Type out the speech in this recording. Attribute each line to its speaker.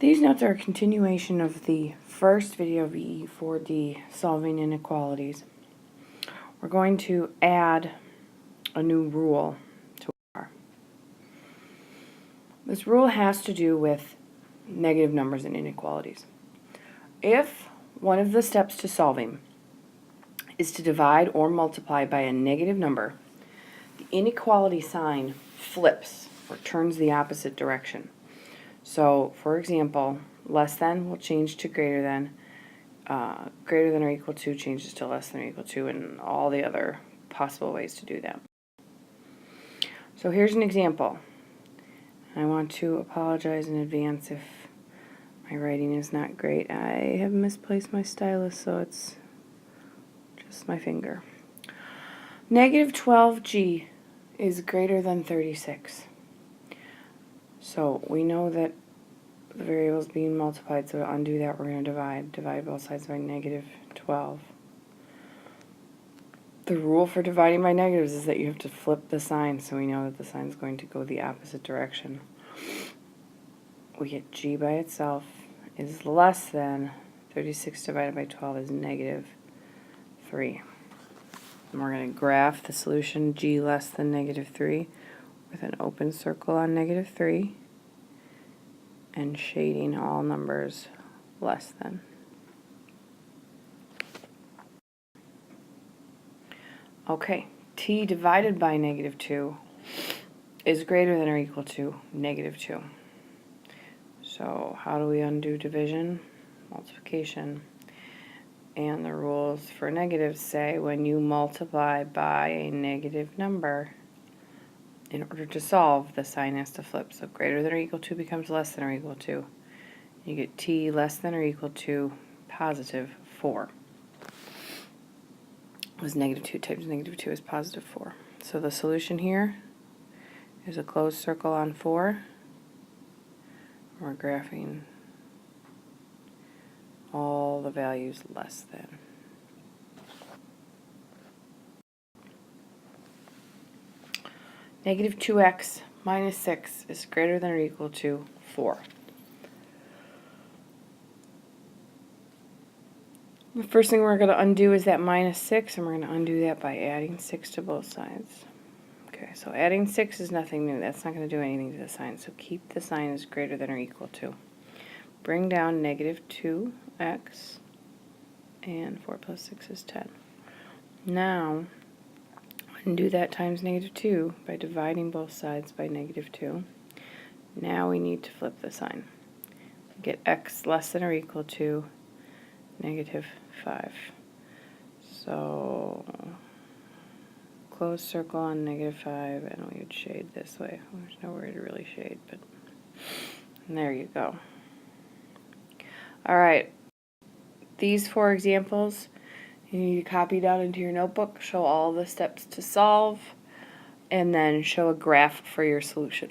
Speaker 1: These notes are a continuation of the first video of EE.4d, solving inequalities. We're going to add a new rule to our. This rule has to do with negative numbers and inequalities. If one of the steps to solving is to divide or multiply by a negative number, the inequality sign flips or turns the opposite direction. So, for example, less than will change to greater than or equal to changes to less than or equal to, and all the other possible ways to do that. So here's an example. I want to apologize in advance if my writing is not great. I have misplaced my stylus, so it's just my finger. Negative 12g is greater than 36. So we know that the variable is being multiplied, so to undo that we're going to divide both sides by negative 12. The rule for dividing by negatives is that you have to flip the sign, so we know that the sign is going to go the opposite direction. We get g by itself is less than 36 divided by 12 is negative 3. And we're going to graph the solution g less than negative 3 with an open circle on negative 3 and shading all numbers less than. Okay, t divided by negative 2 is greater than or equal to negative 2. So how do we undo division? Multiplication. And the rules for negatives say when you multiply by a negative number, in order to solve, the sign has to flip. So greater than or equal to becomes less than or equal to. You get t less than or equal to positive 4. Because negative 2 times negative 2 is positive 4. So the solution here is a closed circle on 4. We're graphing all the values less than. Negative 2x minus 6 is greater than or equal to 4. The first thing we're going to undo is that minus 6, and we're going to undo that by adding 6 to both sides. Okay, so adding 6 is nothing new. That's not going to do anything to the sign, so keep the sign as greater than or equal to. Bring down negative 2x, and 4 plus 6 is 10. Now, undo that times negative 2 by dividing both sides by negative 2. Now we need to flip the sign. Get x less than or equal to negative 5. So, close circle on negative 5, and we would shade this way. There's nowhere to really shade, but there you go. Alright, these 4 examples you need to copy down into your notebook, show all the steps to solve, and then show a graph for your solution.